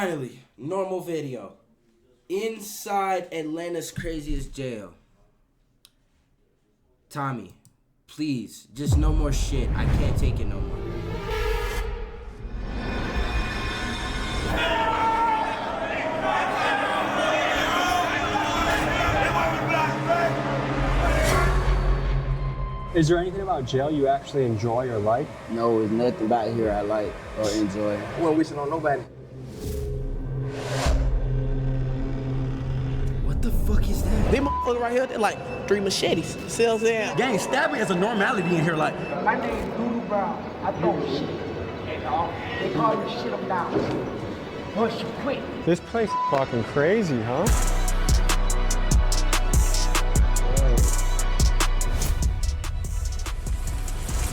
Finally, normal video. Inside Atlanta's craziest jail. Tommy, please, just no more shit. I can't take it no more. Is there anything about jail you actually enjoy or like? No, there's nothing about here I like or enjoy. We don't wish it on nobody. What the fuck is that? They motherfuckers right here, they're like 3 machetes. See what I'm saying? Gang stabbing is a normality in here. Like, My name is Doodoo Brown. I throw shit. And they call me shit up down. Push quick. This place is fucking crazy, huh?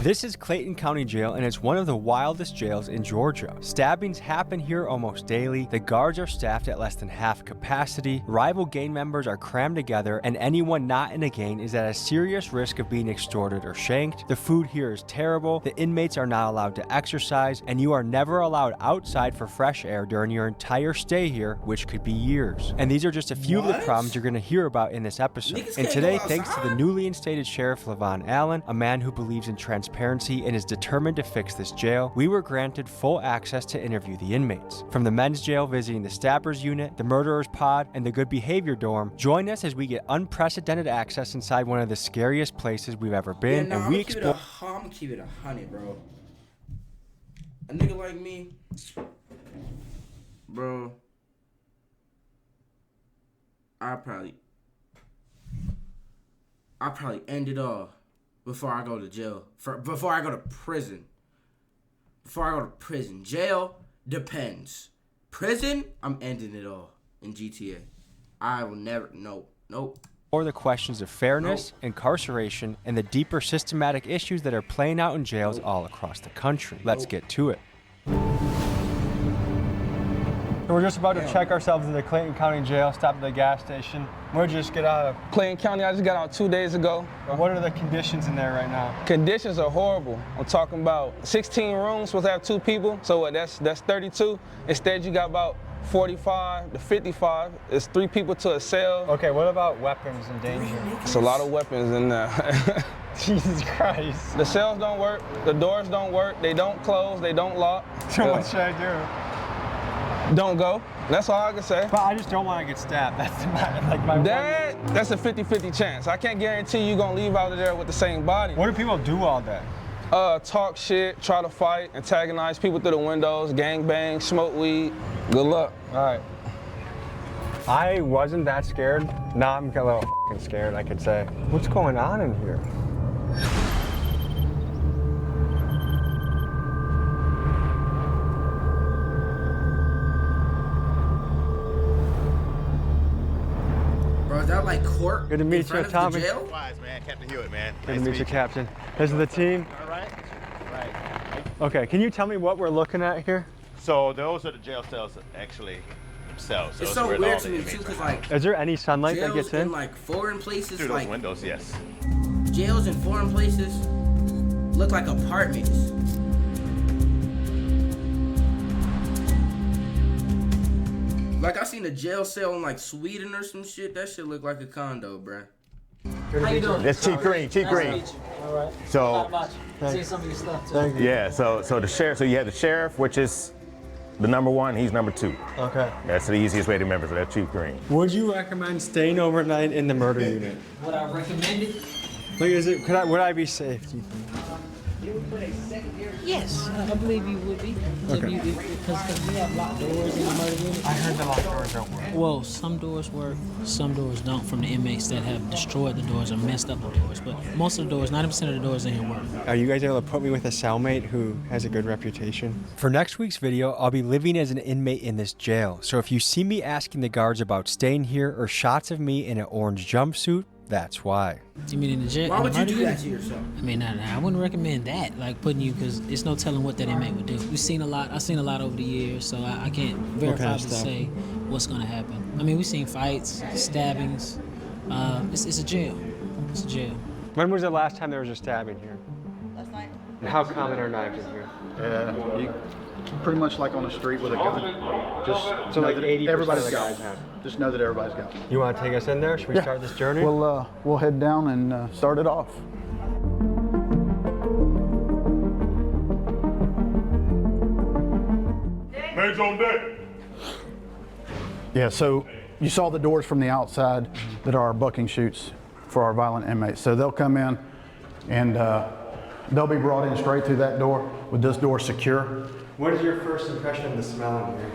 This is Clayton County Jail, and it's one of the wildest jails in Georgia. Stabbings happen here almost daily. The guards are staffed at less than half capacity. Rival gang members are crammed together, and anyone not in a gang is at a serious risk of being extorted or shanked. The food here is terrible. The inmates are not allowed to exercise, and you are never allowed outside for fresh air during your entire stay here, which could be years. And these are just a few of the problems you're going to hear about in this episode. Niggas And can't today, go thanks to the outside? newly instated Sheriff Levon Allen, a man who believes in transparency and is determined to fix this jail, we were granted full access to interview the inmates. From the men's jail visiting the stabbers unit, the murderers pod, and the good behavior dorm, join us as we get unprecedented access inside one of the scariest places we've ever been, and we explore. I'm gonna keep it 100, bro. A nigga like me, bro, I probably end it all before I go to jail. Before I go to prison. Jail depends. Prison, I'm ending it all in GTA. I will never. Nope. the questions of fairness, incarceration, and the deeper systematic issues that are playing out in jails all across the country. Let's get to it. So we're just about to check ourselves into the Clayton County Jail, stop at the gas station. Where'd you just get out of? Clayton County, I just got out 2 days ago. What are the conditions in there right now? Conditions are horrible. I'm talking about 16 rooms, supposed to have 2 people, so what, that's 32. Instead, you got about 45 to 55. It's 3 people to a cell. Okay, what about weapons and danger? It's a lot of weapons in there. Jesus Christ. The cells don't work, the doors don't work, they don't close, they don't lock. So what should I do? Don't go. That's all I can say. But I just don't want to get stabbed. That's my That's a 50-50 chance. I can't guarantee you're gonna leave out of there with the same body. What do people do all day? Talk shit, try to fight, antagonize people through the windows, gang bang, smoke weed. Good luck. All right. I wasn't that scared. Now I'm a little fucking scared, I could say. What's going on in here? Is that like court? Good to meet you, Tommy. Wise, man. Captain Hewitt, man. Good to meet you, Captain. This is the team. All right. Okay, can you tell me what we're looking at here? So those are the jail cells actually themselves. It's those so where weird all to the me inmates too, are cause housed. like Is there any sunlight that jails gets in? in like foreign places, Through like those windows, yes. jails in foreign places look like apartments. Like I seen a jail cell in like Sweden or some shit. That shit look like a condo, bruh. How you doing? That's Chief Green. Chief Nice to Green. meet you. All right. So- How about you? See some of your stuff too. Yeah. So the sheriff. So you have the sheriff, which is the number 1. He's number 2. Okay. That's the easiest way to remember. So that's Chief Green. Would you recommend staying overnight in the murder unit? Would I recommend it? Like, would I be safe, do you think? Yes, I believe you would be. Because we have locked doors in the murder unit. I heard the locked doors don't work. Well, some doors work, some doors don't from the inmates that have destroyed the doors or messed up the doors. But most of the doors, 90% of the doors in here work. Are you guys able to put me with a cellmate who has a good reputation? For next week's video, I'll be living as an inmate in this jail. So if you see me asking the guards about staying here or shots of me in an orange jumpsuit, that's why. You mean in the jail? Why in the would you murder do unit? that to yourself? I mean, I wouldn't recommend that, like putting you, because it's no telling what that inmate would do. I've seen a lot over the years, so I can't verifiably say what's going to happen. I mean, we've seen fights, stabbings. It's a jail. It's a jail. When was the last time there was a stabbing here? Last night. How common are knives in here? You pretty much like on the street with a gun. Just So know like that 80% everybody's of the got guys one. have. Just know that everybody's got one. You want to take us in there? Should we start this journey? We'll head down and start it off. Man's on deck. Yeah, so you saw the doors from the outside that are our bucking chutes for our violent inmates. So they'll come in and they'll be brought in straight through that door with this door secure. What is your first impression of the smell in here?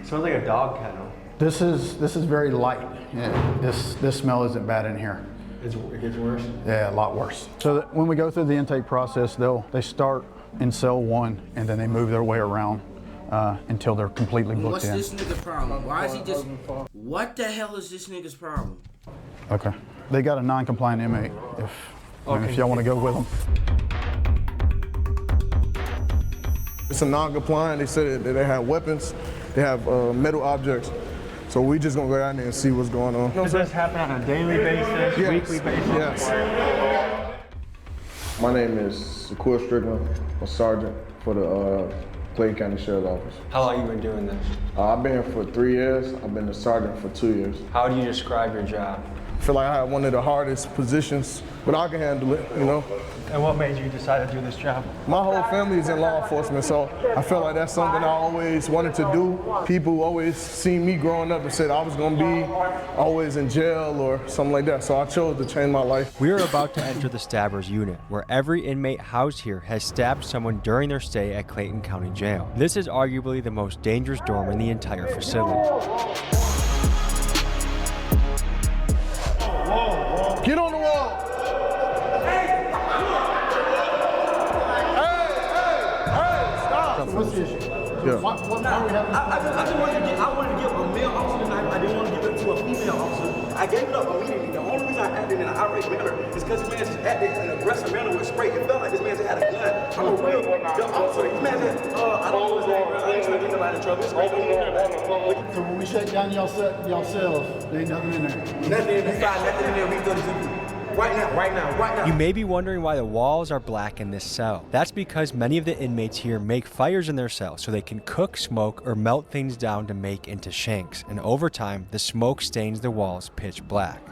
Smells like a dog kennel. This is very light. Yeah, this smell isn't bad in here. It gets worse? Yeah, a lot worse. So that when we go through the intake process, they start in cell 1 and then they move their way around until they're completely booked What's in. this nigga problem? Why is he just? What the hell is this nigga's problem? Okay. They got a non-compliant inmate if y'all want to go with them. It's a non-compliant. They said that they have weapons. They have metal objects. So we just gonna go down there and see what's going on. Does this happen on a daily basis, weekly basis? Yes. My name is Shakur Strickland. I'm a sergeant for the Clayton County Sheriff's Office. How long have you been doing this? I've been here for 3 years. I've been a sergeant for 2 years. How do you describe your job? I feel like I have one of the hardest positions, but I can handle it, you know. And what made you decide to do this job? My whole family is in law enforcement, so I feel like that's something I always wanted to do. People always seen me growing up and said I was gonna be always in jail or something like that, so I chose to change my life. We are about to enter the Stabbers unit, where every inmate housed here has stabbed someone during their stay at Clayton County Jail. This is arguably the most dangerous dorm in the entire facility. Get on the wall! What's the issue? Yeah. Why are we having I wanted to give a male officer the knife. I didn't want to give it to a female officer. I gave it up immediately. The only reason I acted in an irate manner is because this man just acted in an aggressive manner with spray. It felt like this man just had a gun. I'm a real dumb officer. This man said, I don't know his name, bro. I ain't trying to get nobody in trouble. It's crazy. So when we shut down y'all cells, there ain't nothing in there. Nothing inside, nothing in there. We 32. Right now. You may be wondering why the walls are black in this cell. That's because many of the inmates here make fires in their cells so they can cook, smoke, or melt things down to make into shanks. And over time, the smoke stains the walls pitch black.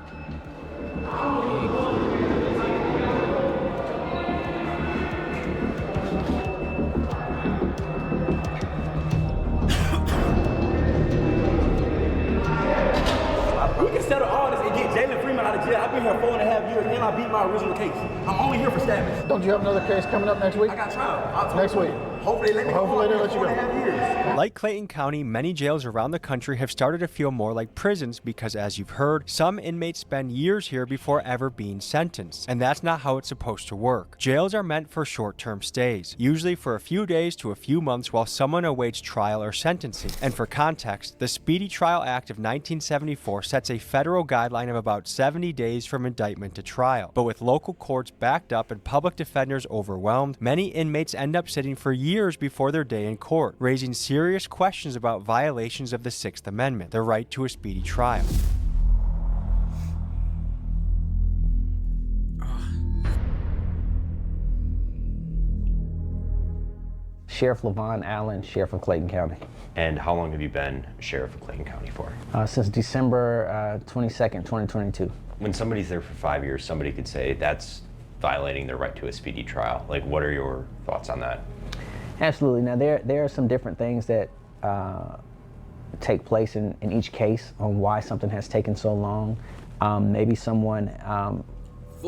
We can settle all this and get Jalen Freeman out of jail. I've been here 4.5 years and I beat my original case. I'm only here for stabbings. Don't you have another case coming up next week? I got trial. Next week. Hopefully they let me go. Hopefully they let you go. 4.5 years. Like Clayton County, many jails around the country have started to feel more like prisons because, as you've heard, some inmates spend years here before ever being sentenced. And that's not how it's supposed to work. Jails are meant for short-term stays, usually for a few days to a few months while someone awaits trial or sentencing. And for context, the Speedy Trial Act of 1974 sets a federal guideline of about 70 days from indictment to trial. But with local courts backed up and public defenders overwhelmed, many inmates end up sitting for years before their day in court, raising serious questions about violations of the Sixth Amendment, the right to a speedy trial. Sheriff Levon Allen, Sheriff of Clayton County. And how long have you been Sheriff of Clayton County for? Since December 22nd, 2022. When somebody's there for 5 years, somebody could say that's violating their right to a speedy trial. Like, what are your thoughts on that? Absolutely. Now, there are some different things that take place in each case on why something has taken so long. Maybe someone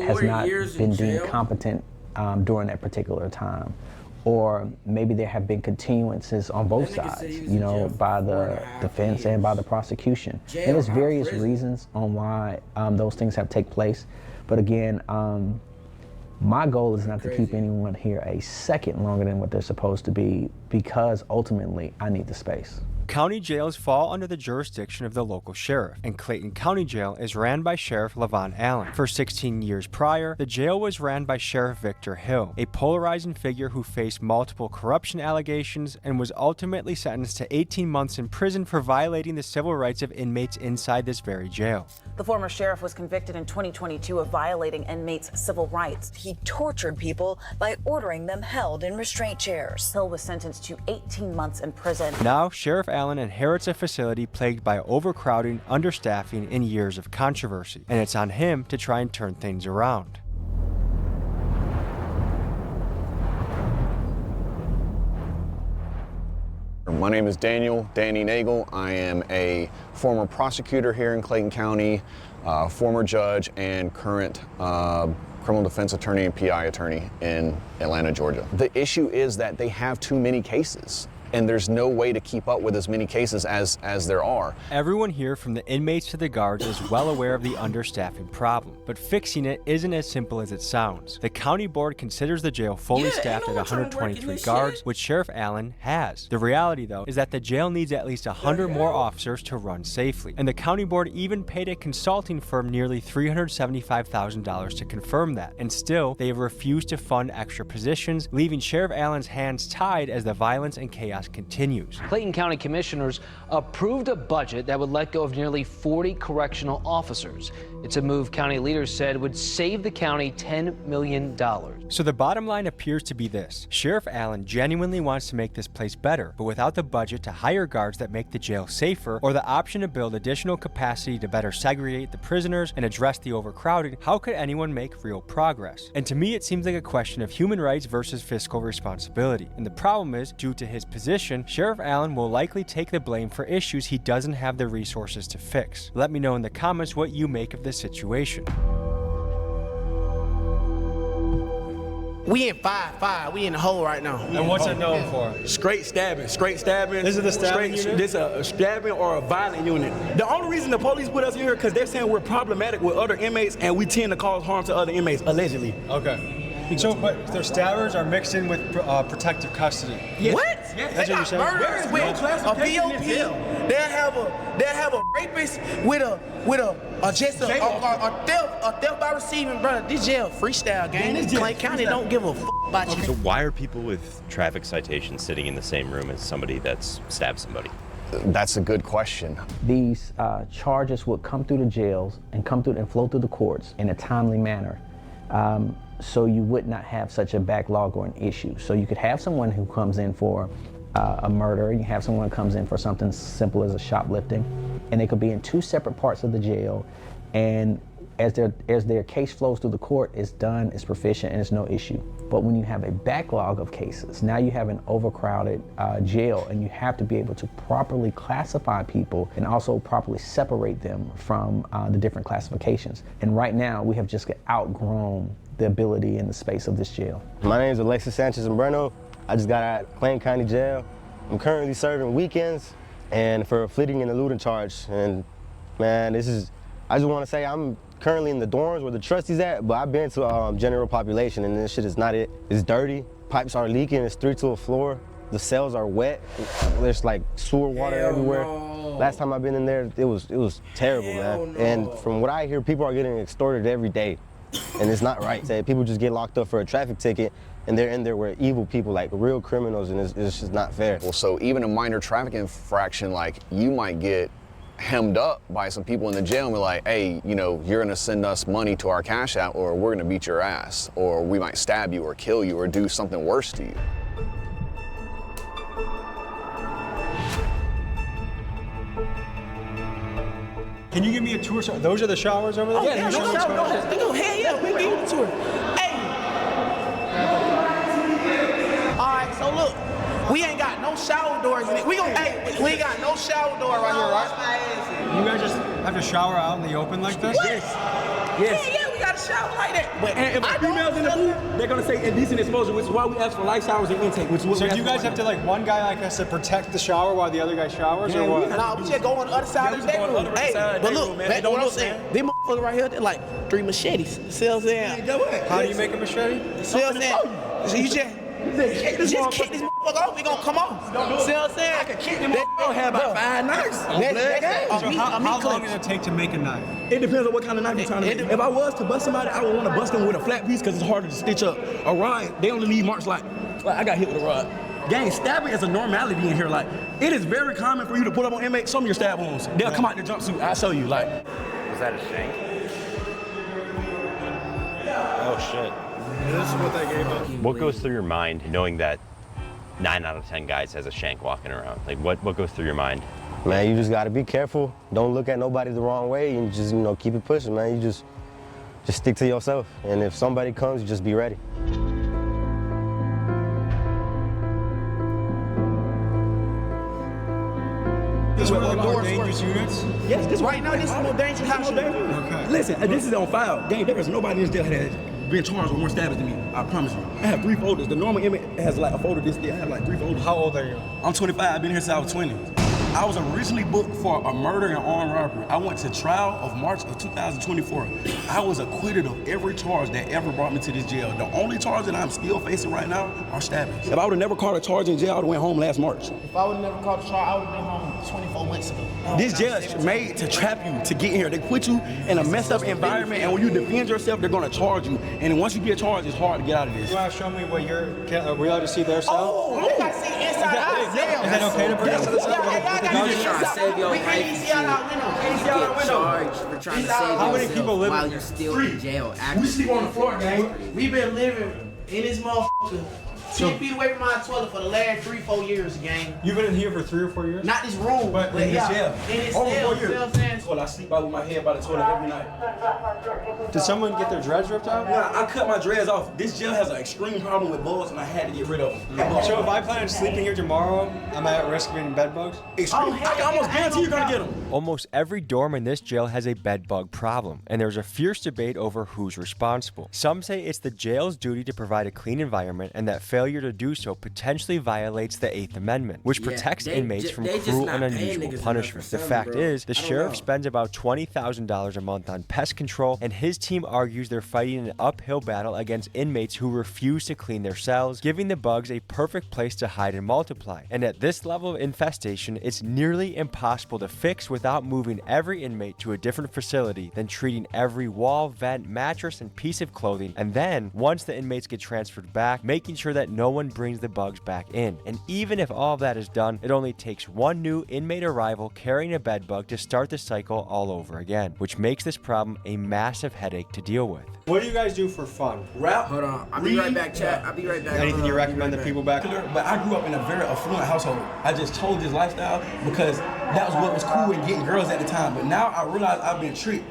has not been deemed competent during that particular time. Or maybe there have been continuances on both sides, you know, by the defense and by the prosecution. And there's various reasons on why those things have taken place. But again, my goal is not to keep anyone here a second longer than what they're supposed to be, because ultimately I need the space. County jails fall under the jurisdiction of the local sheriff, and Clayton County Jail is ran by Sheriff Levon Allen. For 16 years prior, the jail was ran by Sheriff Victor Hill, a polarizing figure who faced multiple corruption allegations and was ultimately sentenced to 18 months in prison for violating the civil rights of inmates inside this very jail. The former sheriff was convicted in 2022 of violating inmates' civil rights. He tortured people by ordering them held in restraint chairs. Hill was sentenced to 18 months in prison. Now, Sheriff Allen inherits a facility plagued by overcrowding, understaffing, and years of controversy, and it's on him to try and turn things around. My name is Danny Nagel. I am a former prosecutor here in Clayton County, former judge, and current criminal defense attorney and PI attorney in Atlanta, Georgia. The issue is that they have too many cases, and there's no way to keep up with as many cases as there are. Everyone here, from the inmates to the guards, is well aware of the understaffing problem, but fixing it isn't as simple as it sounds. The county board considers the jail fully staffed at 123 guards, which Sheriff Allen has. The reality, though, is that the jail needs at least 100 more officers to run safely, and the county board even paid a consulting firm nearly $375,000 to confirm that, and still, they have refused to fund extra positions, leaving Sheriff Allen's hands tied as the violence and chaos continues. Clayton County commissioners approved a budget that would let go of nearly 40 correctional officers. It's a move county leaders said would save the county $10 million. So the bottom line appears to be this. Sheriff Allen genuinely wants to make this place better, but without the budget to hire guards that make the jail safer, or the option to build additional capacity to better segregate the prisoners and address the overcrowding, how could anyone make real progress? And to me, it seems like a question of human rights versus fiscal responsibility. And the problem is, due to his position, Sheriff Allen will likely take the blame for issues he doesn't have the resources to fix. Let me know in the comments what you make of this situation. We in 5-5. We in the hole right now. And what's it known for? Straight stabbing. This is the stabbing unit? This is a stabbing or a violent unit. The only reason the police put us here because they're saying we're problematic with other inmates and we tend to cause harm to other inmates, allegedly. Okay. So, but their stabbers are mixed in with protective custody. Yes. What? Yes. That's what you're saying? Murderers with a POP. They'll have a rapist with a theft by receiving, brother. This jail freestyle gang. Clayton County don't give a f about you. So why are people with traffic citations sitting in the same room as somebody that's stabbed somebody? That's a good question. These charges would come through the jails and flow through the courts in a timely manner. So you would not have such a backlog or an issue. So you could have someone who comes in for a murder, you have someone who comes in for something simple as a shoplifting, and they could be in two separate parts of the jail, and as their case flows through the court, it's done, it's proficient, and it's no issue. But when you have a backlog of cases, now you have an overcrowded jail, and you have to be able to properly classify people and also properly separate them from the different classifications. And right now, we have just outgrown the ability and the space of this jail. My name is Alexis Sanchez-Umbreno. I just got out of Clayton County Jail. I'm currently serving weekends and for a fleeing and eluding charge. And man, I just want to say I'm currently in the dorms where the trustees at, but I've been to general population and this shit is not it. It's dirty, pipes are leaking, it's 3-to-a floor. The cells are wet, there's like sewer water everywhere. No. Last time I've been in there, it was terrible, man. No. And from what I hear, people are getting extorted every day. And it's not right. People just get locked up for a traffic ticket and they're in there with evil people, like real criminals, and it's just not fair. Well, so even a minor traffic infraction, like you might get hemmed up by some people in the jail and be like, hey, you know, you're gonna send us money to our cash out or we're gonna beat your ass, or we might stab you or kill you or do something worse to you. Can you give me a tour? Those are the showers over there? Oh, yeah, go ahead, yeah, we give you the tour. Hey. All right, so look, we ain't got no shower doors in it. We ain't got no shower door right here, right? You guys just have to shower out in the open like this? Yes. Yeah, we got a shower right there. But and if a female's in the booth, they're gonna say indecent exposure, which is why we ask for light showers and intake. Which is what so you guys have to, like, one guy like has to protect the shower while the other guy showers, or what? Nah, we just go on the other side of the bedroom. Hey, but look, that's what I'm saying. These motherfuckers right here, they're like 3 machetes. See what I'm saying? How do you make a machete? See what I'm saying? So you just Just kick this motherfucker off, we gonna come off. See what I'm saying? I can kick them off. I don't have about 5 knives. So how long does it take to make a knife? It depends on what kind of knife you're trying to make. If I was to bust somebody, I would want to bust them with a flat piece because it's harder to stitch up. A rod, they only leave marks like I got hit with a rod. Gang, stabbing is a normality in here. Like, it is very common for you to pull up on inmates, show me your stab wounds. They'll come out in their jumpsuit, I'll show you. Like, Was that a shank? Oh shit. This is what they gave us. What goes through your mind knowing that 9 out of 10 guys has a shank walking around? Like, what goes through your mind? Man, you just gotta be careful. Don't look at nobody the wrong way and just, keep it pushing, man. You just stick to yourself. And if somebody comes, you just be ready. this is one of the more dangerous units? Yes, this right now, this is the most dangerous house unit. Okay. Listen, this is on file. Gang, there is nobody in this jail that has been charged with more stabbings than me. I promise you. I have 3 folders. The normal inmate has like a folder this day. I have like 3 folders. How old are you? I'm 25. I've been here since I was 20. I was originally booked for a murder and armed robbery. I went to trial of March of 2024. I was acquitted of every charge that ever brought me to this jail. The only charge that I'm still facing right now are stabbings. If I would have never caught a charge in jail, I would have went home last March. If I would have never caught a charge, I would have been home 24 months ago. This jail is made to trap you to get in here. They put you in a messed up environment, and when you defend yourself, they're gonna charge you. And then once you get charged, it's hard to get out of this. You want to show me what are we allowed to see their cell? Oh, look, I see inside our cell. Is that okay to bring up? We can't even see out our window. Can't see out our window. Charged for trying to save How many people live while in you're here? still in jail. We sleep on the floor, gang. We've been living in this motherfucker 10 feet away from my toilet for the last 3-4 years, gang. You've been in here for 3 or 4 years? Not this room, But in this jail. In this Over cell, 4 you years. know what I'm saying? Well, I sleep out with my head by the toilet every night. Did someone get their dreads ripped out? Nah, I cut my dreads off. This jail has an extreme problem with bugs, and I had to get rid of them. So if I plan on sleeping here tomorrow, am I at risk of getting bed bugs? Extreme. I can almost guarantee you're gonna get them. Almost every dorm in this jail has a bed bug problem, and there's a fierce debate over who's responsible. Some say it's the jail's duty to provide a clean environment, and that failure to do so potentially violates the 8th Amendment, which protects inmates from cruel and unusual punishment. The fact is, the sheriff spends about $20,000 a month on pest control, and his team argues they're fighting an uphill battle against inmates who refuse to clean their cells, giving the bugs a perfect place to hide and multiply. And at this level of infestation, it's nearly impossible to fix without moving every inmate to a different facility, then treating every wall, vent, mattress, and piece of clothing, and then, once the inmates get transferred back, making sure that no one brings the bugs back in. And even if all of that is done, it only takes one new inmate arrival carrying a bed bug to start the cycle all over again, which makes this problem a massive headache to deal with. What do you guys do for fun? Rap. Hold on. I'll be right back, chat. I'll be right back. Anything you recommend the people back? But I grew up in a very affluent household. I just chose this lifestyle because that was what was cool in getting girls at the time. But now I realize I've been tricked.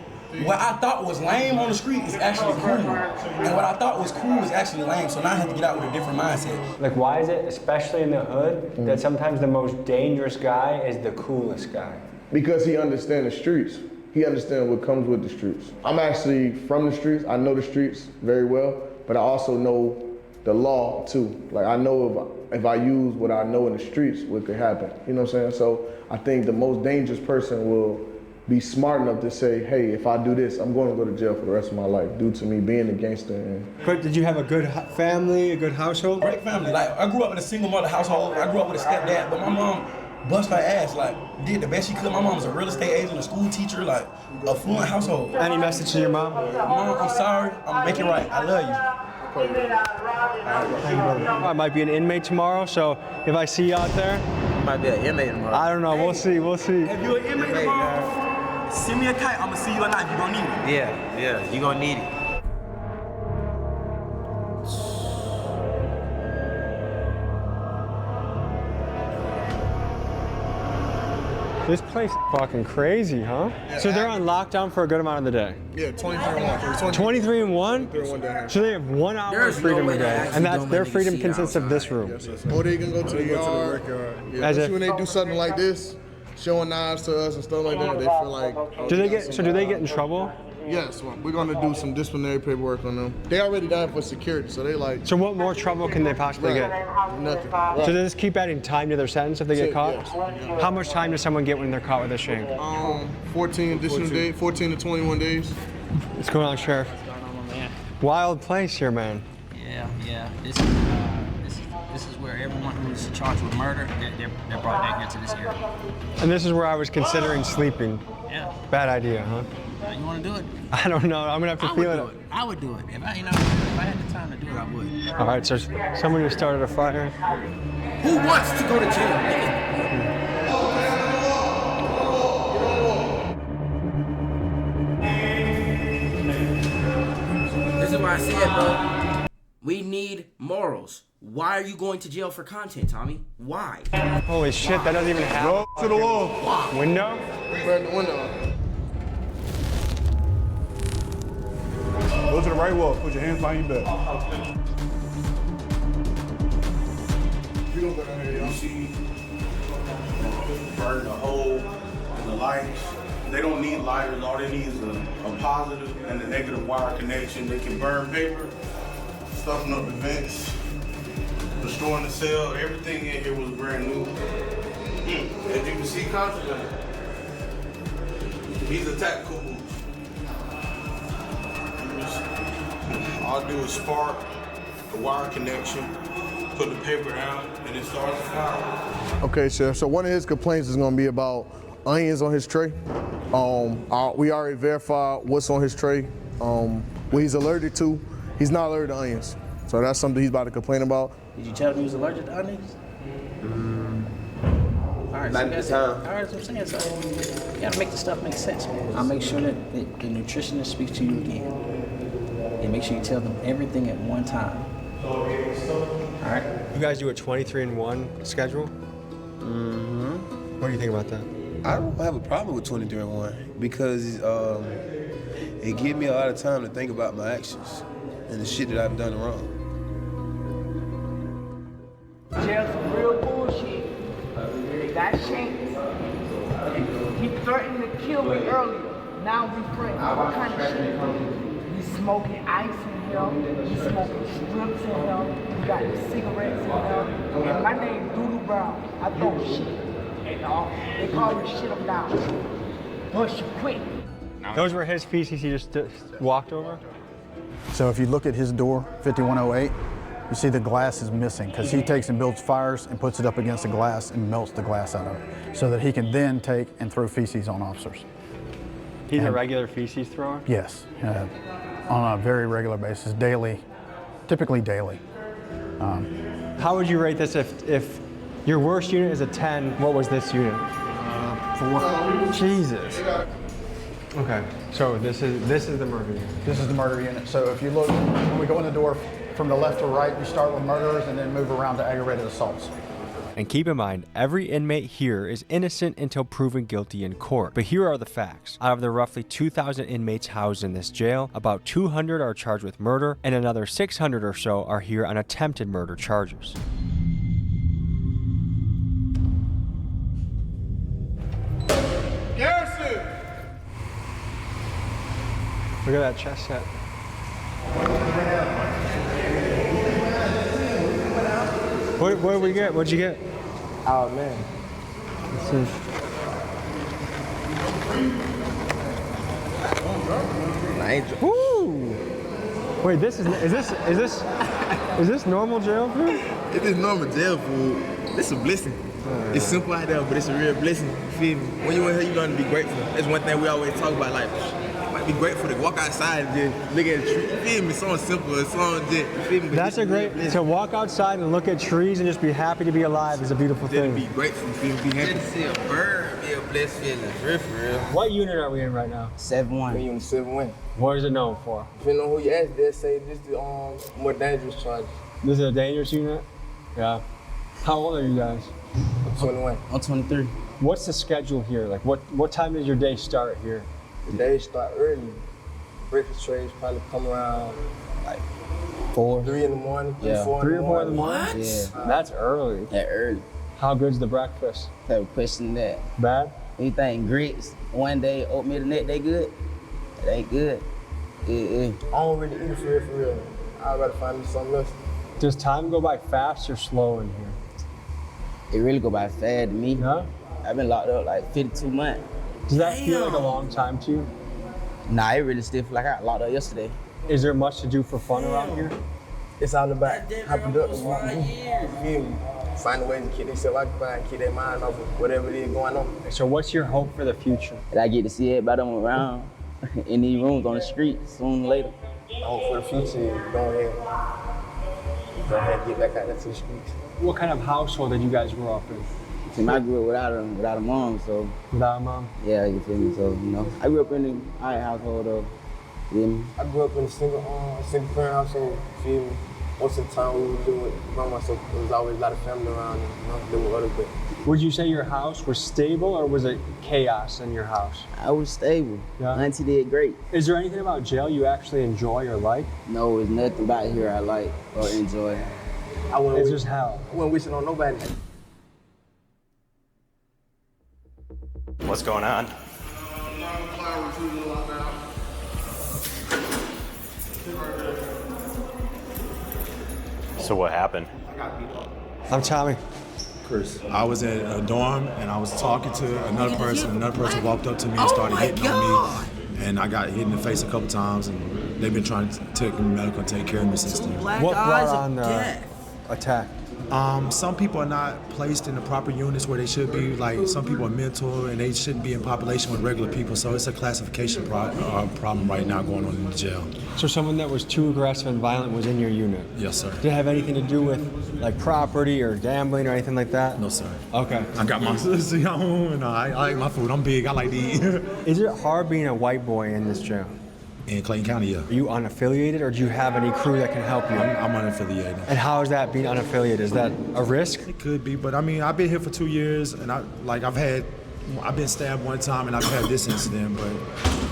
What I thought was lame on the street is actually cool. And what I thought was cool is actually lame. So now I have to get out with a different mindset. Like, why is it, especially in the hood, that sometimes the most dangerous guy is the coolest guy? Because he understands the streets. He understands what comes with the streets. I'm actually from the streets. I know the streets very well, but I also know the law too. Like, I know if I use what I know in the streets, what could happen. You know what I'm saying? So I think the most dangerous person will be smart enough to say, hey, if I do this, I'm going to go to jail for the rest of my life due to me being a gangster. But did you have a good family, a good household? Great family. Like, I grew up in a single mother household. I grew up with a stepdad, but my mom bust her ass, like, did the best she could. My mom was a real estate agent, a school teacher, like, affluent household. Any message to your mom? Mom, I'm sorry. I'm making it right. I love you. I might be an inmate tomorrow, so if I see you out there, might be an inmate tomorrow. I don't know. We'll see. We'll see. If you're an inmate tomorrow, send me a kite. I'm gonna see you at night. You're gonna need it. Yeah, you're gonna need it. This place is fucking crazy, huh? Yeah, So they're on lockdown for a good amount of the day. Yeah, 23 and 1. 23 and 1? 23 and 1 down here. So they have 1 hour There's of freedom no a way day, that and actually their don't freedom let me see consists of this room. Or they can go to the yard. Yeah, As especially if- when they do something like this, showing knives to us and stuff like that, they feel like. Oh, Do we they got get? So some do they power. get in trouble? Yes, well, we're gonna do some disciplinary paperwork on them. They already done for security, so they like. So what more trouble can they possibly get? Nothing. So they just keep adding time to their sentence if they get caught? Yes. How much time does someone get when they're caught with a shank? 14 additional days, 14 to 21 days. What's going on, Sheriff? What's going on, man? Wild place here, man. Yeah. This is was charged with murder, they're brought back here to this area. And this is where I was considering sleeping. Yeah. Bad idea, huh? You want to do it? I don't know. I'm gonna have to feel it. I would do it. If I had the time to do it, I would. All right, so somebody who started a fire. Who wants to go to jail? This is why I said, bro, we need morals. Why are you going to jail for content, Tommy? Why? Holy shit, that doesn't even happen. Go to the wall. Window? Burn the window. Go to the right wall. Put your hands behind your back. You don't go down here, y'all. See, burn the hole and the lights. They don't need lighters. All they need is a positive and a negative wire connection. They can burn paper, stuffing up the vents, destroying the cell. Everything in here was brand new. As you can see, constantly, these are tactical moves. All I do is spark the wire connection, put the paper down, and it starts to fire. Okay, Sheriff. So one of his complaints is going to be about onions on his tray. We already verified what's on his tray. What he's allergic to. He's not allergic to onions. So that's something he's about to complain about. Did you tell him he was allergic to onions? All right, Not at the time. All right, that's what I'm saying. So you gotta make the stuff make sense, man. I'll make sure that the nutritionist speaks to you again. And make sure you tell them everything at one time. All right? You guys do a 23-in-1 schedule? Mm-hmm. What do you think about that? I don't have a problem with 23-in-1 because it gives me a lot of time to think about my actions and the shit that I've done wrong. Jail some real bullshit. They got shanked. He threatened to kill me earlier. Now we friends. What kind of shit? He's smoking ice in here. He's smoking strips in here. He got the cigarettes in here. And my name Doodoo Brown. I throw shit. And they call me shit him down. Push you quick. Those were his feces he just walked over? So if you look at his door, 5108, you see the glass is missing because he takes and builds fires and puts it up against the glass and melts the glass out of it so that he can then take and throw feces on officers. He's a regular feces thrower? Yes, on a very regular basis, daily, typically daily. How would you rate this if your worst unit is a 10, what was this unit? 4. Jesus. Okay, so this is the murder unit. This is the murder unit. So if you look, when we go in the door from the left to right, we start with murderers and then move around to aggravated assaults. And keep in mind, every inmate here is innocent until proven guilty in court. But here are the facts. Out of the roughly 2,000 inmates housed in this jail, about 200 are charged with murder, and another 600 or so are here on attempted murder charges. Garrison! Look at that chest set. What did we get? What'd you get? Oh man. Let's see. Woo! Wait, this is this normal jail food? It is normal jail food. It's a blessing. It's simple out there, but it's a real blessing. You feel me? When you in here, you learn to be grateful. That's one thing we always talk about. Like, you might be grateful to walk outside and just look at a tree. You feel me? Something simple, something just, you feel me? But That's a great, to walk outside and look at trees and just be happy to be alive is a beautiful thing. To be grateful, you feel me? Be happy. Just to see a bird be a blessed feeling. For real. What unit are we in right now? 7-1. We on 7-1. What is it known for? Depending on who you ask, they'll say this is the more dangerous charge. This is a dangerous unit? Yeah. How old are you guys? I'm 21. I'm 23. What's the schedule here? Like, what time does your day start here? The day start early. Breakfast trays probably come around like 3 in the morning, 4 3 or 4 in the morning? Yeah. That's early. That early. How good's the breakfast? Type of question that. Bad? Anything grits, one day, oatmeal the next day good? It ain't good. I don't really eat for real. I'd rather find me something else. Does time go by fast or slow in here? It really go by fast to me. Huh? I've been locked up like 52 months. Does that feel like a long time to you? Nah, it really still feel like I got locked up yesterday. Is there much to do for fun around here? It's all about hopping up and walking. You feel me? find a way to keep themselves occupied and keep their mind off of whatever it is going on. So what's your hope for the future? That I get to see everybody around in these rooms on the street sooner or later. I hope for the future is go ahead and get back out into the streets. What kind of household did you guys grow up in? See, I grew up without a mom, so. Without a mom? Yeah, you feel me? So, you know, I grew up in an alright household, though. You feel me? I grew up in a single parent household, you feel me? Most of the time we would do it by myself. There was always a lot of family around and, you know, dealing with others, but. Would you say your house was stable or was it chaos in your house? I was stable. Yeah. Auntie did great. Is there anything about jail you actually enjoy or like? No, there's nothing about here I like or enjoy. It's just hell. I wouldn't wish it on nobody. What's going on? So what happened? I'm Tommy. Chris. I was at a dorm and I was talking to another person. Another person walked up to me and started hitting on me. And I got hit in the face a couple times and they've been trying to take me medical and take care of me since then. What brought on the attack? Some people are not placed in the proper units where they should be. Like some people are mental and they shouldn't be in population with regular people. So it's a classification problem right now going on in the jail. So someone that was too aggressive and violent was in your unit? Yes, sir. Did it have anything to do with like property or gambling or anything like that? No, sir. Okay. I got my own. I like my food. I'm big. I like to eat. Is it hard being a white boy in this jail? In Clayton County, yeah. Are you unaffiliated or do you have any crew that can help you? I'm unaffiliated. And how is that being unaffiliated? Is that a risk? It could be, but I mean, I've been here for 2 years and I've been stabbed one time and I've had this incident, but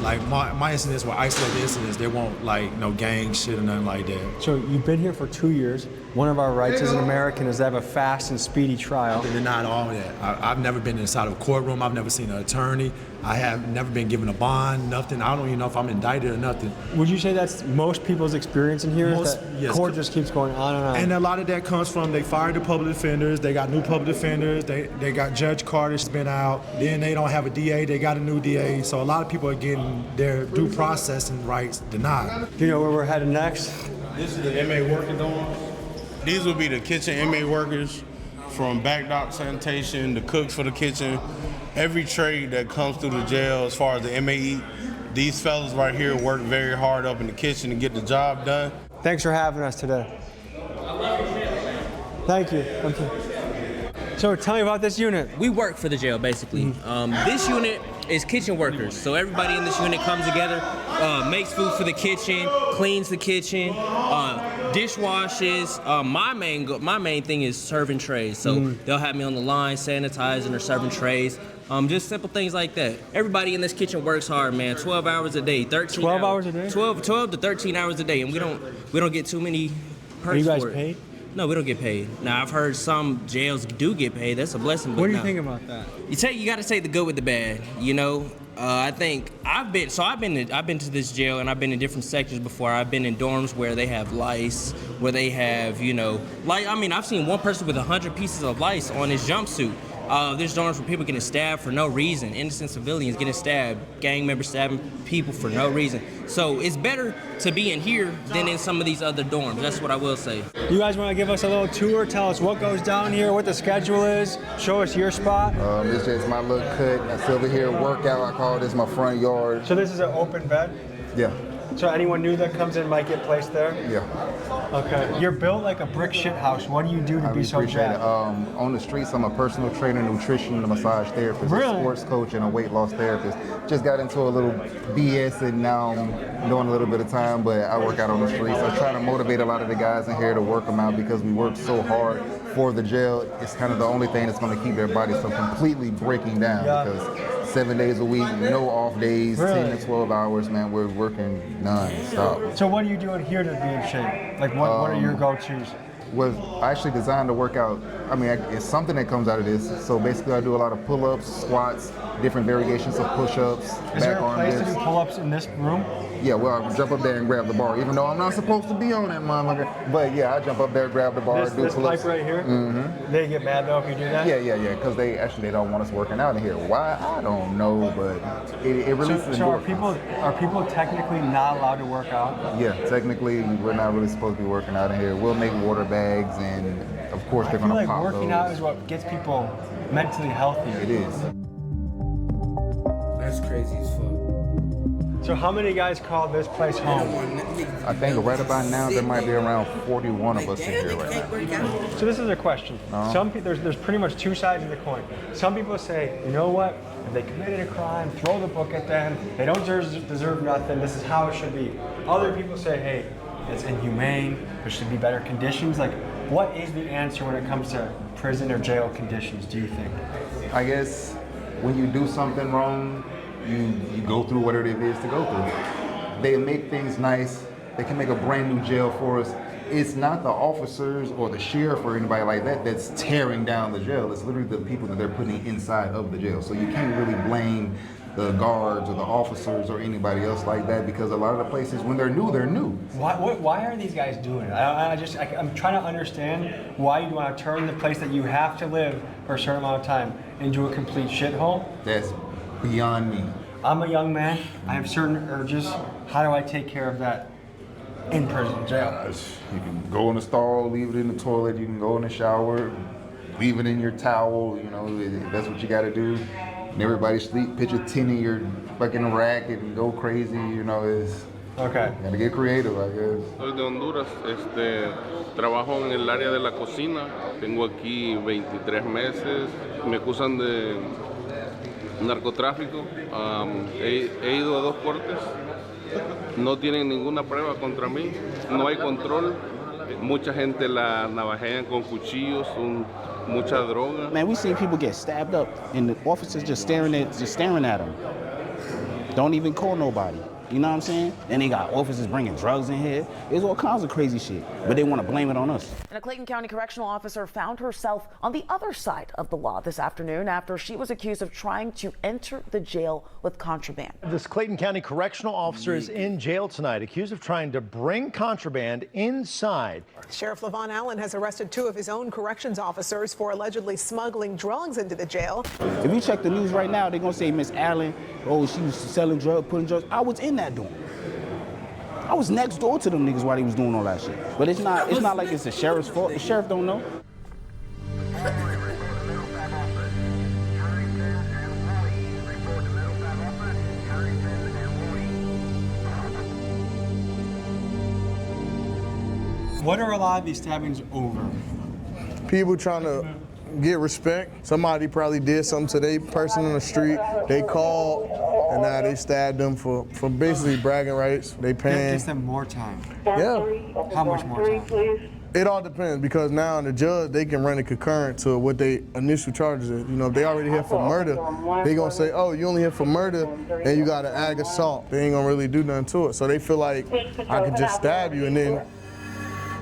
like my incidents were isolated incidents. They won't like no gang shit or nothing like that. So you've been here for 2 years. One of our rights as an American is to have a fast and speedy trial. They're not all that. I've never been inside of a courtroom. I've never seen an attorney. I have never been given a bond, nothing. I don't even know if I'm indicted or nothing. Would you say that's most people's experience in here? Yes. Court just keeps going on and on. And a lot of that comes from they fired the public defenders. They got new public defenders. They got Judge Carter's been out. Then they don't have a DA. They got a new DA. So a lot of people are getting their due processing rights denied. Do you know where we're headed next? This is the inmate working dorm. These will be the kitchen inmate workers from back dock sanitation, the cooks for the kitchen, every trade that comes through the jail as far as the inmate eat. These fellas right here work very hard up in the kitchen to get the job done. Thanks for having us today. Thank you. So tell me about this unit. We work for the jail, basically. This unit is kitchen workers. So everybody in this unit comes together, makes food for the kitchen, cleans the kitchen, dishwashes. My main thing is serving trays. So they'll have me on the line, sanitizing or serving trays. Just simple things like that. Everybody in this kitchen works hard, man. 12 hours a day, 13 12 hours a day? 12 to 13 hours a day, and we don't get too many perks for it. Are you guys paid? No, we don't get paid. Now, I've heard some jails do get paid. That's a blessing. What do you think about that? You got to take the good with the bad. You know, I think I've been to this jail and I've been in different sections before. I've been in dorms where they have lice, where they have, I've seen one person with 100 pieces of lice on his jumpsuit. There's dorms where people getting stabbed for no reason, innocent civilians getting stabbed, gang members stabbing people for no reason. So it's better to be in here than in some of these other dorms. That's what I will say. You guys want to give us a little tour? Tell us what goes down here, what the schedule is. Show us your spot. This is my little cut. That's over here, workout. I call this my front yard. So this is an open bed? Yeah. So anyone new that comes in might get placed there? Yeah. Okay. You're built like a brick shit house. What do you do to be so jacked? On the streets, I'm a personal trainer, nutrition, and a massage therapist, a sports coach, and a weight loss therapist. Just got into a little BS, and now I'm doing a little bit of time, but I work out on the streets. I try to motivate a lot of the guys in here to work them out because we work so hard for the jail. It's kind of the only thing that's going to keep their bodies from completely breaking down because 7 days a week, no off days, 10 to 12 hours, man. We're working non-stop. So what are you doing here to be in shape? Like what are your go-tos? I actually designed to work out. I mean, it's something that comes out of this. So basically, I do a lot of pull-ups, squats, different variations of push-ups, Is there a place to do pull-ups in this room? Yeah, well, I jump up there and grab the bar, even though I'm not supposed to be on that motherfucker. But yeah, I jump up there, grab the bar, do pull-ups. This pipe right here? Mm-hmm. They get mad though if you do that? Yeah, because they don't want us working out in here. Why? I don't know, but it releases So are people technically not allowed to work out? Yeah, technically we're not really supposed to be working out in here. We'll make water bags and of course they're I feel gonna like pop working those. out is what gets people mentally healthier. It is. That's crazy as fuck. So how many guys call this place home? I think right about now there might be around 41 of us in here right now. So this is a question. There's pretty much two sides of the coin. Some people say, you know what? If they committed a crime, throw the book at them. They don't deserve nothing. This is how it should be. Other people say, hey, it's inhumane. There should be better conditions. Like, what is the answer when it comes to prison or jail conditions, do you think? I guess when you do something wrong, you go through whatever it is to go through. They make things nice. They can make a brand new jail for us. It's not the officers or the sheriff or anybody like that that's tearing down the jail. It's literally the people that they're putting inside of the jail. So you can't really blame the guards or the officers or anybody else like that, because a lot of the places, when they're new, they're new. Why are these guys doing it? I'm trying to understand why you want to turn the place that you have to live for a certain amount of time into a complete shithole. That's beyond me. I'm a young man. I have certain urges. How do I take care of that in prison, jail? You can go in the stall, leave it in the toilet. You can go in the shower, leave it in your towel. You know, if that's what you got to do. And everybody sleep, pitch a tin in your fucking rack and go crazy. You know, okay. Gotta get creative, I guess. Soy de Honduras, trabajo en el área de la cocina, tengo aquí 23 meses, me acusan de narcotráfico, he ido a 2 cortes, no tienen ninguna prueba contra mí, no hay control, mucha gente la navajean con cuchillos, mucha droga. Man, we seen people get stabbed up and the officers just staring at them. Don't even call nobody. You know what I'm saying? And they got officers bringing drugs in here. There's all kinds of crazy shit, but they want to blame it on us. And a Clayton County correctional officer found herself on the other side of the law this afternoon after she was accused of trying to enter the jail with contraband. This Clayton County correctional officer is in jail tonight, accused of trying to bring contraband inside. Sheriff Levon Allen has arrested 2 of his own corrections officers for allegedly smuggling drugs into the jail. If you check the news right now, they're gonna say Miss Allen, oh, she was selling drugs, putting drugs. I was in that dorm. I was next door to them niggas while they was doing all that shit. But it's not like it's the sheriff's fault. The sheriff don't know. What are a lot of these stabbings over? People trying to get respect. Somebody probably did something to their person on the street. They called, and now they stabbed them for basically bragging rights. They That paying. gives them more time. Yeah. How much more time? It all depends, because now the judge, they can run it concurrent to what they initial charges is. You know, if they already here for murder, they gonna say, oh, you only here for murder and you got an ag assault. They ain't gonna really do nothing to it. So they feel like I could just stab you and then.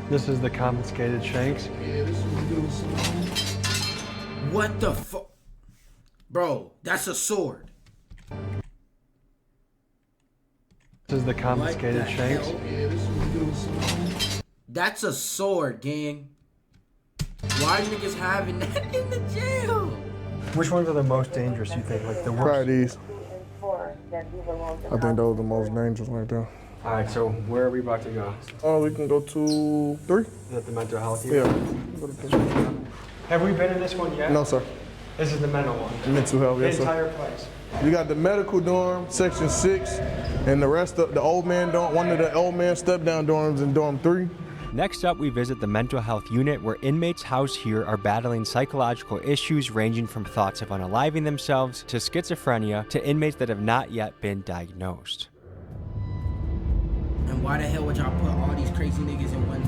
This is the confiscated shanks. What the fuck? Bro, that's a sword. This is the confiscated shanks. That's a sword, gang. Why are niggas having that in the jail? Which ones are the most dangerous, you think? Like the worst? Probably these. I think those are the most dangerous right there. All right, so where are we about to go? Oh, we can go to 3. Is that the mental health Yeah. unit? Have we been in this one yet? No, sir. This is the mental one. Mental health, yes, The sir. entire place. You got the medical dorm, section 6, and the rest of the old man dorm, one of the old man step-down dorms in dorm 3. Next up, we visit the mental health unit, where inmates housed here are battling psychological issues ranging from thoughts of unaliving themselves to schizophrenia to inmates that have not yet been diagnosed. And why the hell would y'all put all these crazy niggas in one?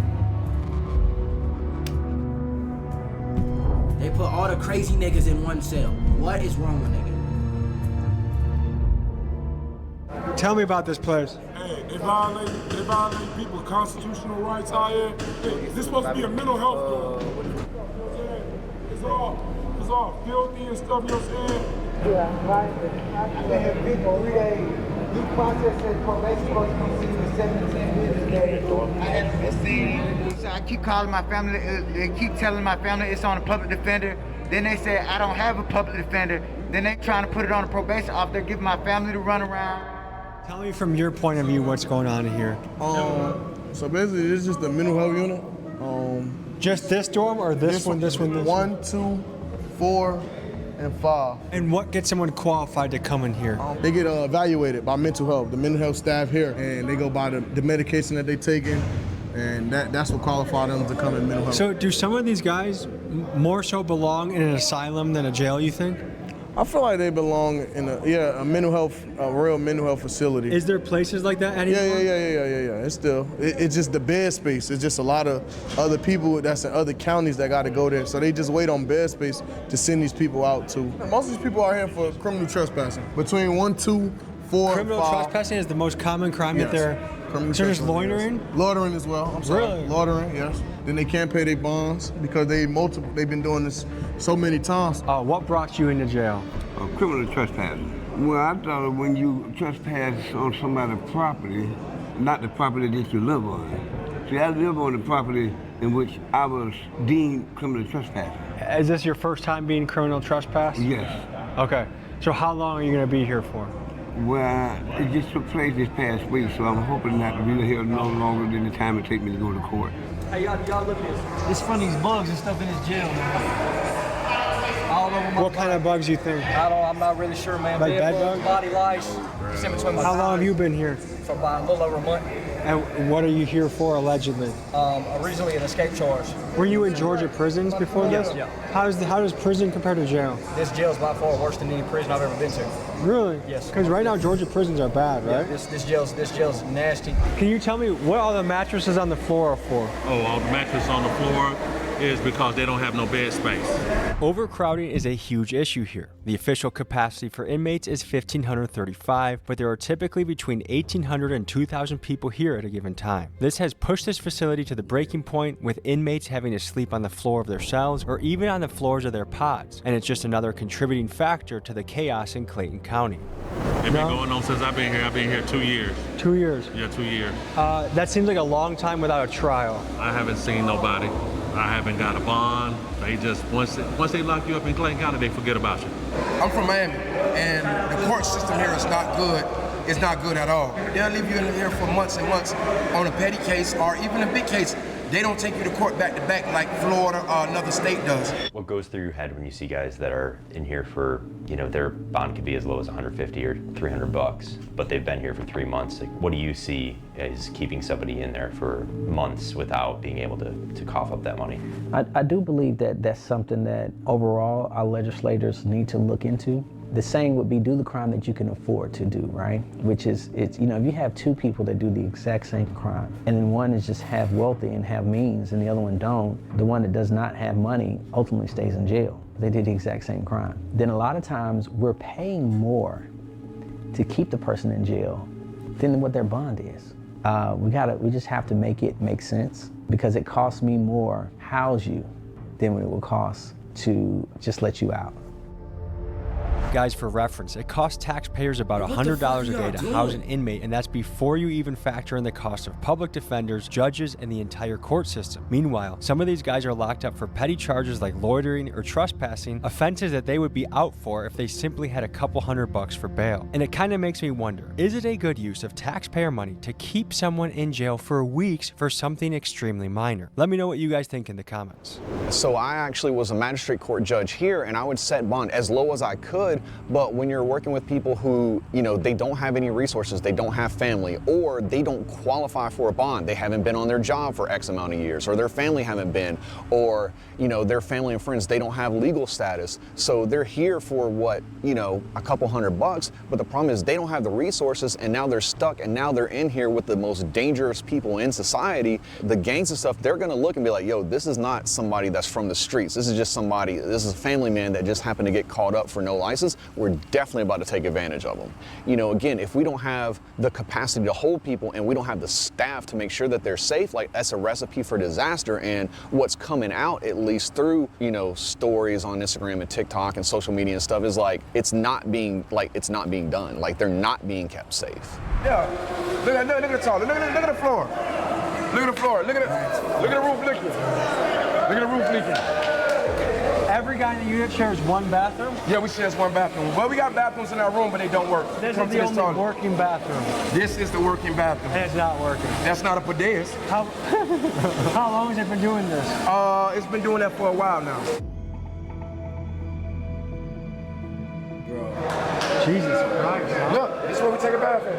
They put all the crazy niggas in one cell. What is wrong with niggas? Tell me about this place. Hey, they violate people's constitutional rights out here. Hey, this supposed to be a mental health dorm. It's all filthy and stuff, you know what I'm saying? Yeah, right. They have people 3 days. Due process and probation supposed to be seen in 17 business days. I haven't been seen. I keep calling my family. They keep telling my family it's on a public defender. Then they say I don't have a public defender. Then they trying to put it on a probation officer. They're giving my family to run around. Tell me from your point of view what's going on here. So basically, it's just the mental health unit. Just this dorm or this one, this one, this one? 1, 2, 4, and 5. And what gets someone qualified to come in here? They get evaluated by mental health, the mental health staff here, and they go by the medication that they're taking, and that's what qualifies them to come in mental health. So do some of these guys more so belong in an asylum than a jail, you think? I feel like they belong in a real mental health facility. Is there places like that anymore? Yeah. It's just the bed space. It's just a lot of other people that's in other counties that got to go there. So they just wait on bed space to send these people out to. Most of these people are here for criminal trespassing. Between 1, 2, 4, Criminal 5. trespassing is the most common crime that they're. Criminal So just trespassing, loitering? Yes. Loitering as well. I'm sorry. Really? Loitering, yes. Then they can't pay their bonds because they've been doing this so many times. What brought you into jail? Criminal trespassing. Well, I thought when you trespass on somebody's property, not the property that you live on. See, I live on the property in which I was deemed criminal trespassing. Is this your first time being criminal trespass? Yes. Okay. So how long are you going to be here for? Well, it just took place this past week, so I'm hoping not to be here no longer than the time it takes me to go to court. Hey, y'all look at this. It's from these bugs and stuff in this jail, man. All over my What kind of bugs you think? I'm not really sure, man. Like bed bugs? Body lice. It's in between my How long thighs. have you been here? For about a little over a month. And what are you here for, allegedly? Originally an escape charge. Were you in Georgia prisons before this? Yeah. How does prison compare to jail? This jail's by far worse than any prison I've ever been to. Really? Yes. Because right now Georgia prisons are bad, right? Yeah, this jail's nasty. Can you tell me what all the mattresses on the floor are for? Oh, all the mattresses on the floor is because they don't have no bed space. Overcrowding is a huge issue here. The official capacity for inmates is 1,535, but there are typically between 1,800 and 2,000 people here at a given time. This has pushed this facility to the breaking point, with inmates having to sleep on the floor of their cells or even on the floors of their pods, and it's just another contributing factor to the chaos in Clayton County. It's been going on since I've been here. I've been here 2 years. 2 years? Yeah, 2 years. That seems like a long time without a trial. I haven't seen nobody. I haven't got a bond. They just, once they lock you up in Clayton County, they forget about you. I'm from Miami, and the court system here is not good. It's not good at all. They'll leave you in here for months and months on a petty case or even a big case. They don't take you to court back to back like Florida or another state does. What goes through your head when you see guys that are in here for, their bond could be as low as $150 or $300, but they've been here for 3 months? Like, what do you see as keeping somebody in there for months without being able to cough up that money? I do believe that that's something that overall our legislators need to look into. The saying would be, do the crime that you can afford to do, right? Which is, if you have two people that do the exact same crime, and then one is just half wealthy and have means, and the other one don't, the one that does not have money ultimately stays in jail. They did the exact same crime. Then a lot of times we're paying more to keep the person in jail than what their bond is. We just have to make it make sense, because it costs me more to house you than what it will cost to just let you out. Guys, for reference, it costs taxpayers about $100 a day to house an inmate, and that's before you even factor in the cost of public defenders, judges, and the entire court system. Meanwhile, some of these guys are locked up for petty charges like loitering or trespassing, offenses that they would be out for if they simply had a couple $100 for bail. And it kind of makes me wonder, is it a good use of taxpayer money to keep someone in jail for weeks for something extremely minor? Let me know what you guys think in the comments. So I actually was a magistrate court judge here, and I would set bond as low as I could. But when you're working with people who, they don't have any resources, they don't have family, or they don't qualify for a bond, they haven't been on their job for X amount of years, or their family haven't been, or, their family and friends, they don't have legal status. So they're here for what, a couple $100, but the problem is they don't have the resources, and now they're stuck, and now they're in here with the most dangerous people in society. The gangs and stuff, they're gonna look and be like, yo, this is not somebody that's from the streets. This is just somebody, this is a family man that just happened to get caught up for no license. We're definitely about to take advantage of them. Again, if we don't have the capacity to hold people and we don't have the staff to make sure that they're safe, like, that's a recipe for disaster. And what's coming out, at least through, stories on Instagram and TikTok and social media and stuff, is like, it's not being done. Like, they're not being kept safe. Yeah, look at the toilet, look at the floor. Look at the floor, look at the roof leaking. Look at the roof leaking. every guy in the unit shares one bathroom? Yeah, we share one bathroom. Well, we got bathrooms in our room, but they don't work. This is the only working bathroom. This is the working bathroom. And it's not working. That's not a bidet. How long has it been doing this? It's been doing that for a while now. Jesus Christ. Look, this is where we take a bath in.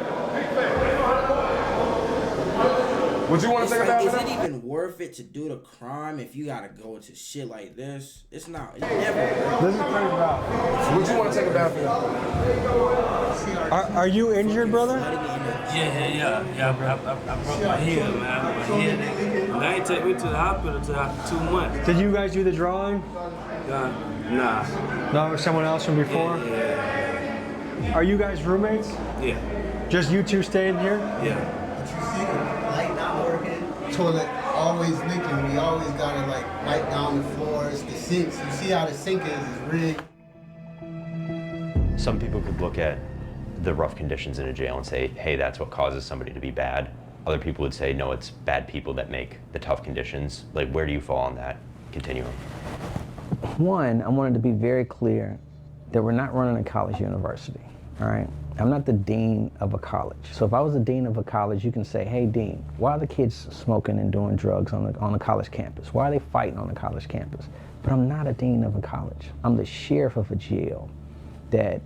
Would you want to take a bath in? Is it even worth it to do the crime if you gotta go into shit like this? It's not. It's never. This is pretty rough. Would you want to take a bath in? Are you injured, brother? Yeah. I broke my heel, man. My head. And they ain't take me to the hospital until after 2 months. Did you guys do the drawing? Nah. No, it was someone else from before? Yeah. Are you guys roommates? Yeah. Just you two staying here? Yeah. Light not working. Toilet always leaking. We always gotta like wipe down the floors, the sinks. You see how the sink is rigged. Some people could look at the rough conditions in a jail and say, hey, that's what causes somebody to be bad. Other people would say, no, it's bad people that make the tough conditions. Like, where do you fall on that continuum? One, I wanted to be very clear that we're not running a college university, all right? I'm not the dean of a college. So if I was the dean of a college, you can say, hey, dean, why are the kids smoking and doing drugs on the college campus? Why are they fighting on the college campus? But I'm not a dean of a college. I'm the sheriff of a jail that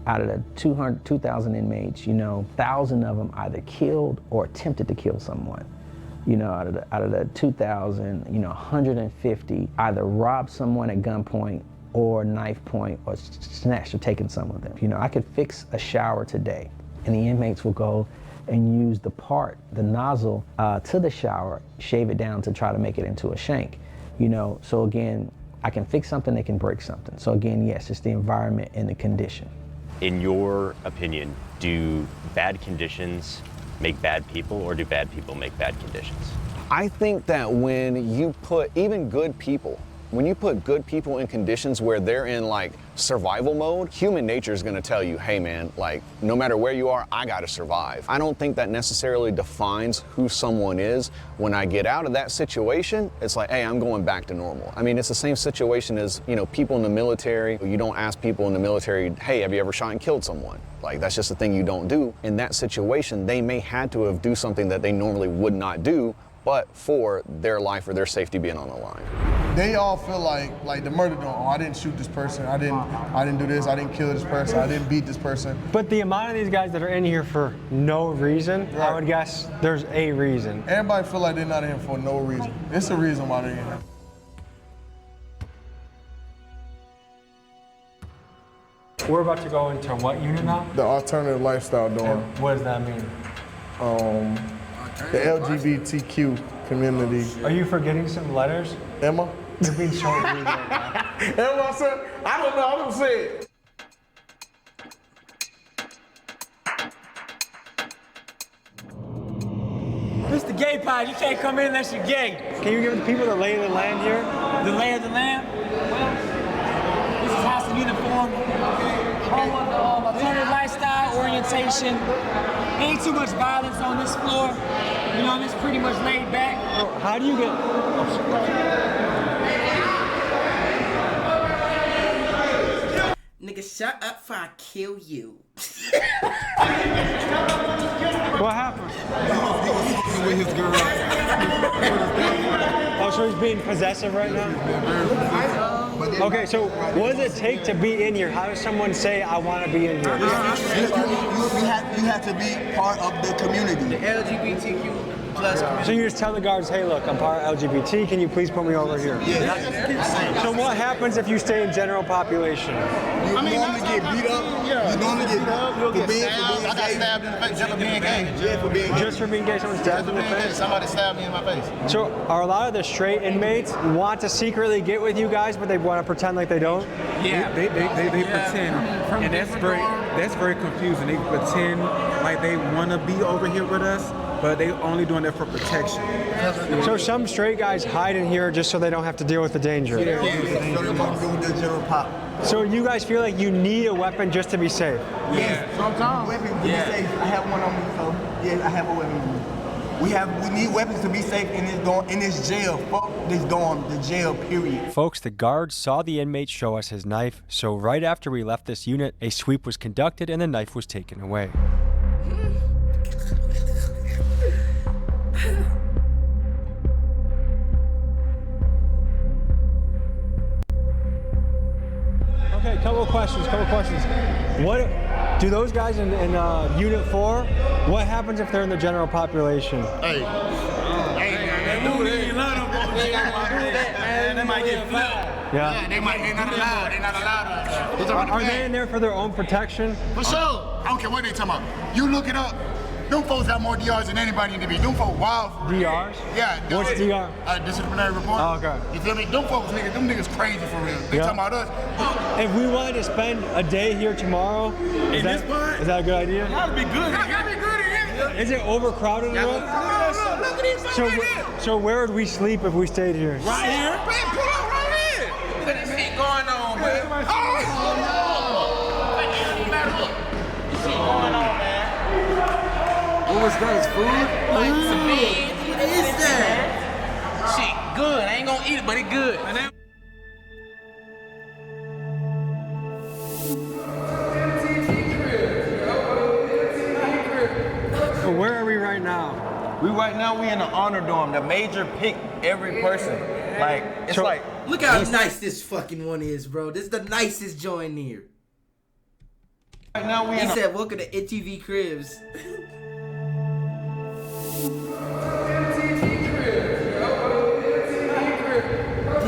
out of the 2,000 inmates, 1,000 of them either killed or attempted to kill someone. Out of the 2,000, 150 either robbed someone at gunpoint or knife point or snatched or taken some of them. I could fix a shower today and the inmates will go and use the nozzle to the shower, shave it down to try to make it into a shank. So again, I can fix something, they can break something. So again, yes, it's the environment and the condition. In your opinion, do bad conditions make bad people, or do bad people make bad conditions? I think that when you put even good people, when you put good people in conditions where they're in like survival mode, human nature is gonna tell you, hey man, like no matter where you are, I gotta survive. I don't think that necessarily defines who someone is. When I get out of that situation, it's like, hey, I'm going back to normal. I mean, it's the same situation as, people in the military. You don't ask people in the military, hey, have you ever shot and killed someone? Like, that's just a thing you don't do. In that situation, they may had to have do something that they normally would not do, but for their life or their safety being on the line. They all feel like the murder don't. Oh, I didn't shoot this person. I didn't do this. I didn't kill this person. I didn't beat this person. But the amount of these guys that are in here for no reason, right. I would guess there's a reason. Everybody feel like they're not in here for no reason. It's a reason why they're in here. We're about to go into what unit now? The alternative lifestyle dorm. And what does that mean? The LGBTQ community. Are you forgetting some letters? Emma? You're being so rude right now. Emma said, I don't know, I don't say it. This is the gay pod. You can't come in unless you're gay. Can you give the people the lay of the land here? The lay of the land? Well, this is House of Uniform. Home of the alternative lifestyle orientation. Ain't too much violence on this floor. It's pretty much laid back. How do you get... Nigga, shut up before I kill you. What happened? With his girl. Oh, so he's being possessive right now? Okay, so what does it take to be in here? How does someone say, I want to be in here? You have to be part of the community. The LGBTQ plus community. So you just tell the guards, hey, look, I'm part of LGBT. Can you please put me over here? Yeah. So what happens if you stay in general population? You normally get beat up. You normally get beat up. You'll get stabbed. I got stabbed in the face just for being gay. Yeah, for being gay. Just for being gay, someone stabbed in the face? Somebody stabbed me in my face. So are a lot of the straight inmates want to secretly get with you guys, but they want to pretend like they don't? Yeah, they pretend, and that's very confusing. They pretend like they want to be over here with us, but they only doing that for protection. So some straight guys hide in here just so they don't have to deal with the danger. So you guys feel like you need a weapon just to be safe? Yeah. Sometimes. Weapon to be safe. I have one on me, so yes, I have a weapon on me. We need weapons to be safe in this jail. Fuck this dorm, the jail, period. Folks, the guards saw the inmate show us his knife, so right after we left this unit, a sweep was conducted and the knife was taken away. Okay, couple of questions. What do those guys in Unit 4, what happens if they're in the general population? Hey, they might get flipped. Yeah. They're not allowed. Are they in there for their own protection? For sure. I don't care what they talking about. You look it up. Them folks got more DRs than anybody in the be. Them folks wild. DRs? Yeah. What's DR? Disciplinary report. Oh, okay. You feel me? Them folks, them niggas crazy for real. They talking about us. If we wanted to spend a day here tomorrow, is that a good idea? That'd be good. That'd be good in here. Is it overcrowded in the room? Look at these So where would we sleep if we stayed here? Right here? Man, pull up right here. Look at this shit going on, man. This shit going on, man. What was that? Food? Like some beans. What is that? Shit, good. I ain't gonna eat it, but it good. So where are we right now? We in the honor dorm. The major pick every person. Like, it's like. Look how nice this fucking one is, bro. This is the nicest joint here. Right now He said, welcome to NTV Cribs.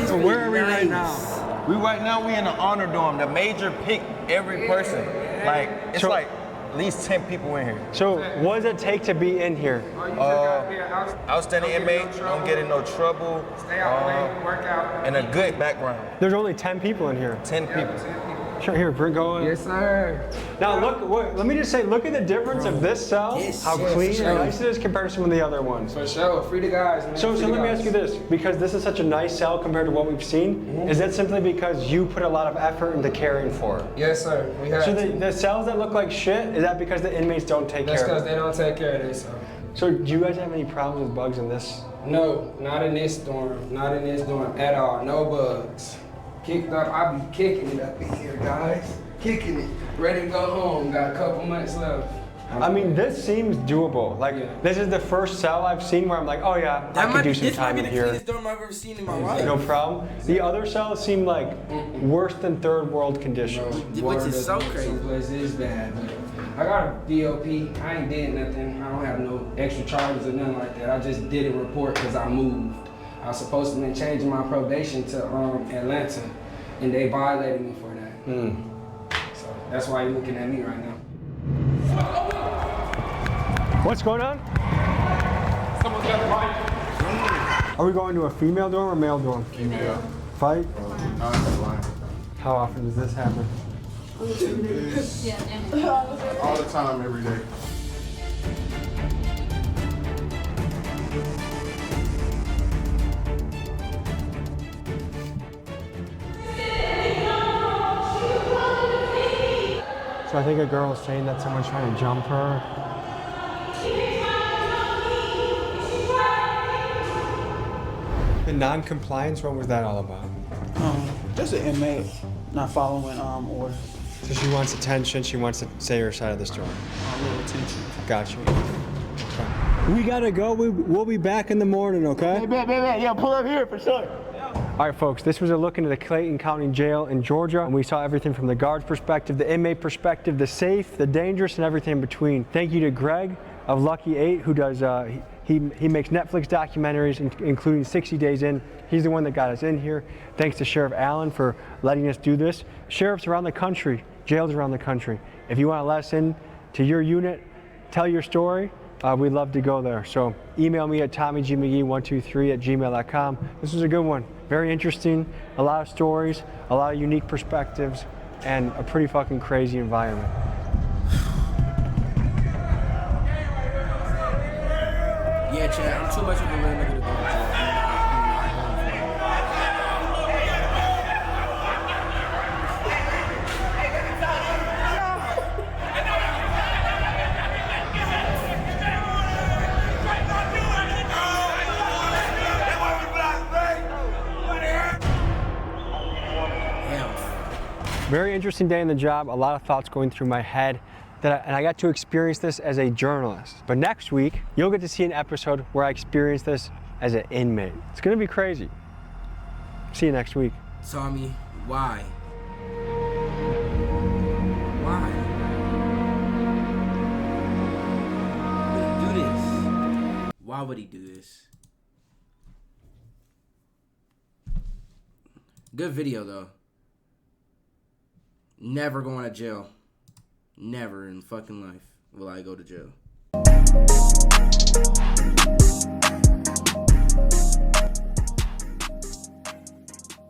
So where are we right now? We in the honor dorm. The major pick every person. Like, it's like at least 10 people in here. So what does it take to be in here? Outstanding inmate, don't get in no trouble, and a good background. There's only 10 people in here. 10 people. Sure, here, go in. Yes, sir. Now let me just say, look at the difference of this cell, how clean and nice it is compared to some of the other ones. For sure, free the guys, man. So let me ask you this, because this is such a nice cell compared to what we've seen, is that simply because you put a lot of effort into caring for it? Yes, sir. We have So the cells that look like shit, is that because the inmates don't take care of it? That's because they don't take care of this. So do you guys have any problems with bugs in this? No, not in this dorm. Not in this dorm at all. No bugs. Kicked up, I be kicking it up in here, guys. Kicking it. Ready to go home. Got a couple months left. I mean, this seems doable. Like, this is the first cell I've seen where I'm like, oh yeah, I could do some time in here. This might be the cleanest dorm I've ever seen in my life. No problem. The other cells seem like worse than third world conditions. Which is so crazy. Some places is bad, but I got a BOP. I ain't did nothing. I don't have no extra charges or nothing like that. I just did a report because I moved. I was supposed to be changing my probation to Atlanta, and they violated me for that. So that's why you're looking at me right now. What's going on? Someone's got a fight. Are we going to a female dorm or male dorm? Female. Fight? How often does this happen? All the time, every day. So I think a girl is saying that someone's trying to jump her. The non-compliance, what was that all about? Just an inmate not following orders. So she wants attention, she wants to say her side of the story. A little attention. Gotcha. Okay. We gotta go, we'll be back in the morning, okay? Hey, yeah, pull up here for sure. All right, folks, this was a look into the Clayton County Jail in Georgia, and we saw everything from the guard's perspective, the inmate perspective, the safe, the dangerous, and everything in between. Thank you to Greg of Lucky 8, who does, he makes Netflix documentaries, including 60 Days In. He's the one that got us in here. Thanks to Sheriff Allen for letting us do this. Sheriffs around the country, jails around the country. If you want to let us in to your unit, tell your story, we'd love to go there. So email me at TommyGMcGee123@gmail.com. This was a good one. Very interesting, a lot of stories, a lot of unique perspectives, and a pretty fucking crazy environment. Yeah, Chad, I'm too much of a real nigga to go to jail. Very interesting day in the job. A lot of thoughts going through my head. And I got to experience this as a journalist. But next week, you'll get to see an episode where I experience this as an inmate. It's gonna be crazy. See you next week. Tommy, why? Why? Would he do this? Why would he do this? Good video though. Never going to jail. Never in fucking life will I go to jail.